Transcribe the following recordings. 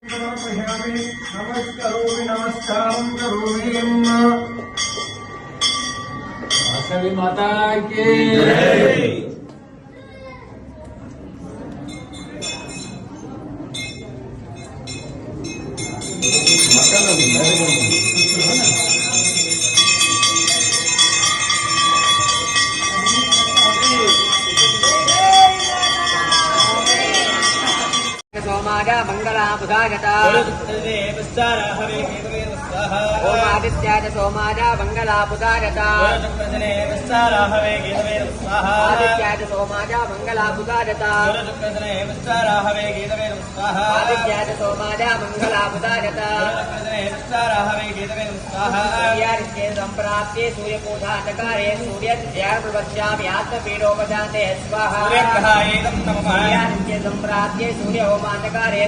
नमस्कारं करोमि वासवी माता की जय। सोमाजा मंगला बुधागता ओम आदित्याय सोमाजा मंगला बुधागता आदित्याय सोमाजा मंगला बुधागता आदित्याय सोमाजा मंगला बुधागता संप्राप्ते सूर्यपूजातकारे सूर्यज्ञानप्रवक्ष्यामि आत्मपीडोपजाते स्वाहा संप्राप्ते सूर्य होमातकारे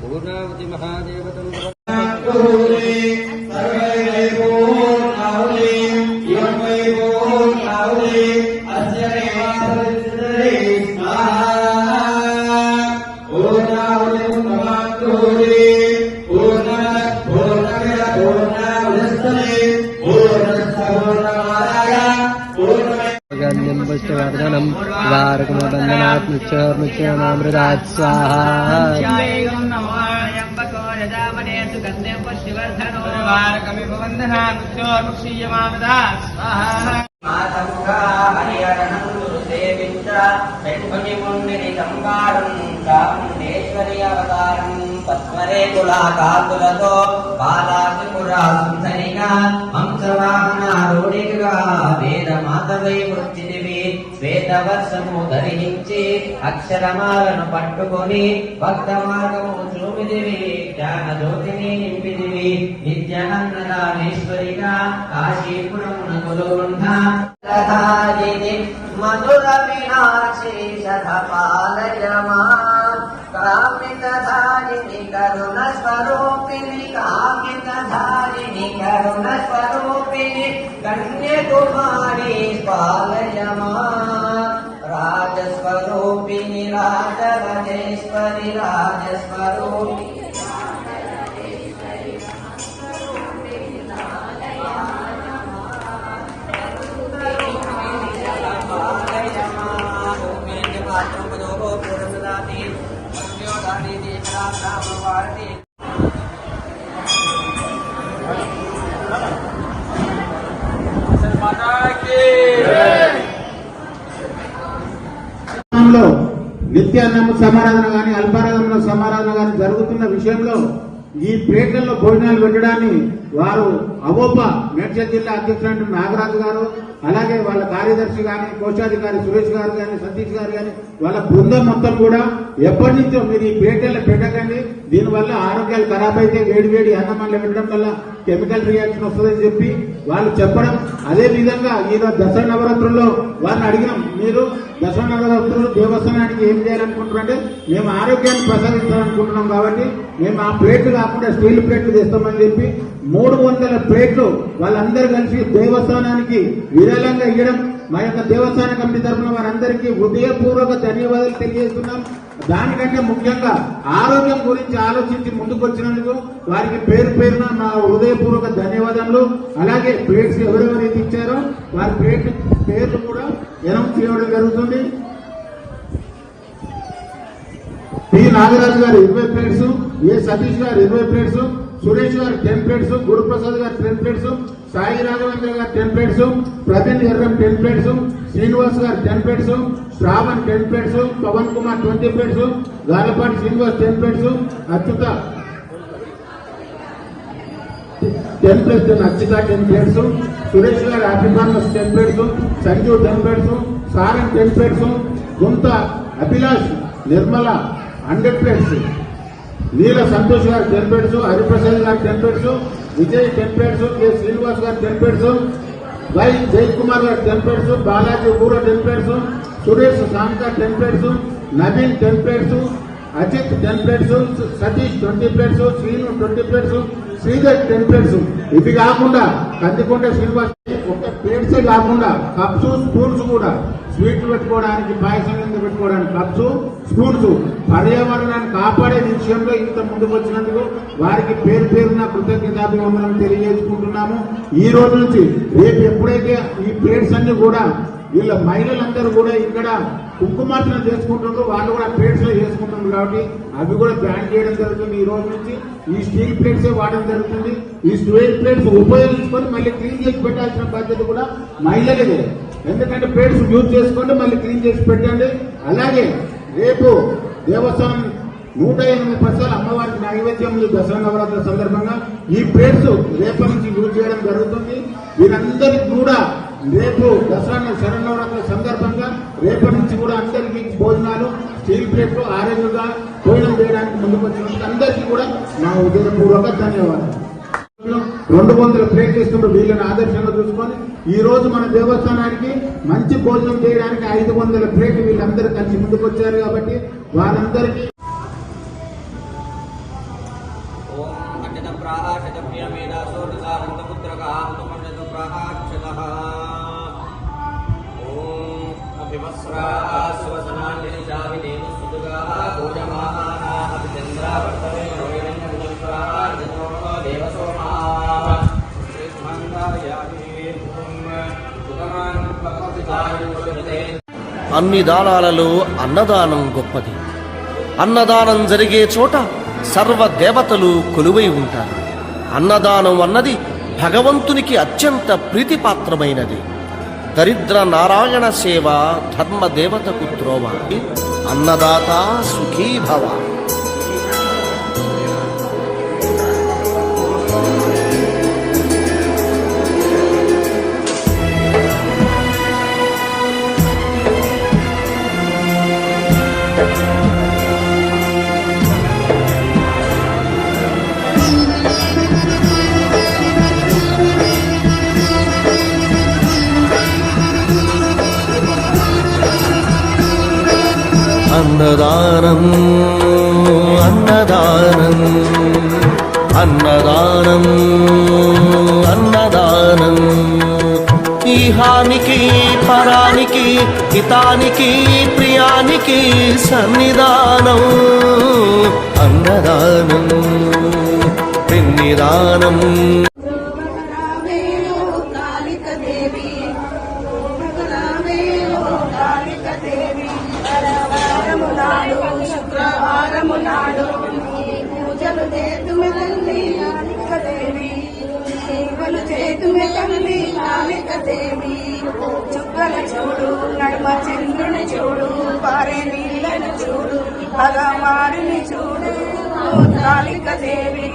पूर्णावती महादेवतम वर्धनम वारकमबंधनात् मुच्चमृतात् स्वाहा పద్మరే కులాకాతులతో బాలాకిపురా సుందరిగా హంసవాహనారూఢిగా వేద మాతవై వృత్తిదివి శ్వేతవర్షము ధరించి అక్షరమాలను పట్టుకొని భక్త మార్గము చూపిదివి జ్ఞాన జ్యోతిని నింపిదివి నిత్యానందనామేశ్వరిగా కాశీపురమున కొలువున్న మధుర మీనాక్షి శతపాలయమా కామితధారిణి కరుణ స్వరూపిణి కామితధారిణి కరుణ స్వరూపిణి కన్యాకుమారి పాలయమా రాజస్వరూపిణి రాజరాజేశ్వరి రాజస్వరూపిణి నిత్యాన్నము సమారాధన కానీ అల్పారాధన సమారాధన కానీ జరుగుతున్న విషయంలో ఈ ప్లేట్లలో భోజనాలు పెట్టడాన్ని వారు అవోప మేడ్చల్ జిల్లా అధ్యక్షుడు నాగరాజు గారు, అలాగే వాళ్ళ కార్యదర్శి కానీ కోశాధికారి సురేష్ గారు కానీ సతీష్ గారు కానీ వాళ్ళ బృందం మొత్తం కూడా ఎప్పటి నుంచో మీరు ఈ ప్లేట్లలో పెట్టకండి, దీనివల్ల ఆరోగ్యాలు ఖరాబ్ అయితే వేడి వేడి అన్నమాలు పెట్టడం వల్ల కెమికల్ రియాక్షన్ వస్తుందని చెప్పి వాళ్ళు చెప్పడం. అదే విధంగా ఈరోజు దసరా నవరాత్రుల్లో వారిని అడిగినాం, మీరు దసరా నవరాత్రులు దేవస్థానానికి ఏం చేయాలనుకుంటున్నారంటే మేము ఆరోగ్యాన్ని ప్రసాదించాలనుకుంటున్నాం కాబట్టి మేము ఆ ప్లేట్లు కాకుండా స్టీల్ ప్లేట్లు తెస్తామని చెప్పి 300 ప్లేట్లు వాళ్ళందరూ కలిసి దేవస్థానానికి విరాళంగా ఇవ్వడం మా యొక్క దేవస్థాన కమిటీ తరఫున వారందరికీ హృదయపూర్వక ధన్యవాదాలు తెలియజేస్తున్నాం. దానికంటే ముఖ్యంగా ఆరోగ్యం గురించి ఆలోచించి ముందుకు వచ్చినందుకు వారికి పేరు పేరున మా హృదయపూర్వక ధన్యవాదాలు. అలాగే ప్లేట్స్ ఎవరెవరైతే ఇచ్చారో వారి ప్లేట్ పేర్లు కూడా అనౌన్స్ చేయడం జరుగుతుంది. పి నాగరాజు గారు 20 ప్లేట్స్, ఏ సతీష్ గారు 20 ప్లేట్స్, సురేష్ గారు 10 ప్లేట్స్, గురుప్రసాద్ గారు 10 ప్లేట్స్, సాయి రాఘవేంద్ర గారు 10 ప్లేట్స్, ప్రవీణ్ ఎర్రం 10 ప్లేట్స్, శ్రీనివాస్ గారు 10 plates, Shravan 10 plates, Pawan Kumar 20 plates, Galapati Srinivas 10 plates, Achyuta 10 plates, Achyuta 10 plates, Suresh గారు అభిమానులు 10 ప్లేట్స్, సంజు 10 ప్లేట్స్, సారం 10 ప్లేట్స్, గుంత అభిలాష్ నిర్మల 100 ప్లేట్స్, నీల సంతోష్ గారు 10 ప్లేట్స్, హరిప్రసాద్ గారు 10 plates, Vijay 10 pairs, K Srinivas గారు 10 పేర్స్, వై జై కుమార్ గారు 10 pairs, Balaji Oora 10 pairs, Suresh Sanka 10 pairs, Naveen 10 pairs, Ajith 10 plates, Satish 20 plates, Srinu 20 plates, Sridhar 10 plates. ఇది కాకుండా కందికొండ శ్రీనివాస్ ఒక ప్లేట్సే కాకుండా కప్స్, స్పూన్స్ కూడా స్వీట్లు పెట్టుకోవడానికి, పాయసం కింద పెట్టుకోవడానికి కప్స్, స్పూన్స్ పర్యావరణాన్ని కాపాడే విషయంలో ఇంత ముందుకు వచ్చినందుకు వారికి పేరు పేరున కృతజ్ఞతాభివందనం తెలియజేసుకుంటున్నాము. ఈ రోజు నుంచి రేపు ఎప్పుడైతే ఈ ప్లేట్స్ అన్ని కూడా వీళ్ళ మహిళలందరూ కూడా ఇక్కడ కుంకుమార్చన చేసుకుంటున్నారు, వాళ్ళు కూడా ప్లేట్స్ లో చేసుకుంటున్నారు కాబట్టి అవి కూడా బ్యాన్ చేయడం జరుగుతుంది. ఈ రోజు నుంచి ఈ స్టీల్ ప్లేట్సే వాడడం జరుగుతుంది. ఈ స్టీల్ ప్లేట్స్ ఉపయోగించుకొని మళ్ళీ క్లీన్ చేసి పెట్టాల్సిన బాధ్యత కూడా మహిళలదే. ఎందుకంటే ప్లేట్స్ యూజ్ చేసుకోండి, మళ్ళీ క్లీన్ చేసి పెట్టండి. అలాగే రేపు దేవస్థానం 108 పర్సెంట్ అమ్మవారికి నైవేద్యం దసరా నవరాత్రి సందర్భంగా ఈ ప్లేట్స్ రేపటి నుంచి యూజ్ చేయడం జరుగుతుంది. వీరందరికీ కూడా రేపు దసరా శరన్నవరాత్రి సందర్భంగా రేపటి నుంచి కూడా అందరికీ భోజనాలు స్టీల్ ప్లేట్లు ఆరోగ్యంగా భోజనం చేయడానికి ముందుకు వచ్చినందుకు అందరికీ కూడా నా ఉదయపూర్వక ధన్యవాదాలు. 200 ప్లేట్లు ఇస్తున్న వీళ్ళని ఆదర్శంగా చూసుకొని ఈ రోజు మన దేవస్థానానికి మంచి భోజనం చేయడానికి 500 ప్లేట్లు వీళ్ళందరూ కలిసి ముందుకు వచ్చారు కాబట్టి వారందరికీ అన్ని దానాలలో అన్నదానం గొప్పది. అన్నదానం జరిగే చోట సర్వ దేవతలు కొలువై ఉంటారు. అన్నదానం అన్నది భగవంతునికి అత్యంత ప్రీతిపాత్రమైనది. దరిద్ర నారాయణ సేవ ధర్మ దేవతకు త్రోవ. అన్నదాత సుఖీ భవ. అన్నదానం అన్నదానం అన్నదానం అన్నదానం ఈహానికి పరానికి హితానికి ప్రియానికి సన్నిధానం. అన్నదానం పిన్నిదానం. శుక్రవారము నాడు పూజలు చేతుమె తల్లి నాలికదేవి, సేవలు చేతుమె తల్లి నాలికదేవి. చుక్కల చూడు, నడుమ చంద్రుని చూడు, పారే నీళ్ళను చూడు, భగవారిని చూడు నాలికదేవి.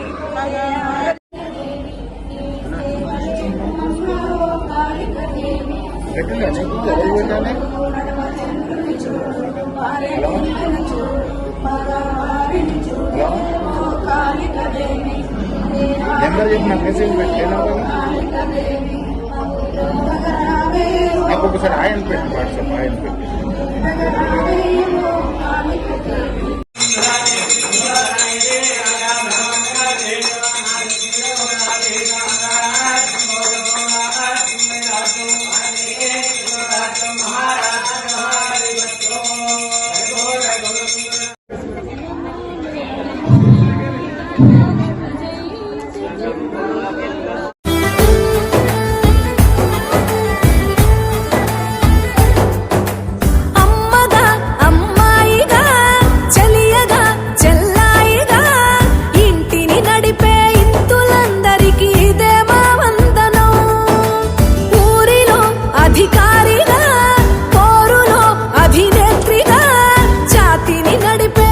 నాకు ఒకసారి ఆయన పెట్టి వాట్సాప్ ఆయన పెట్టి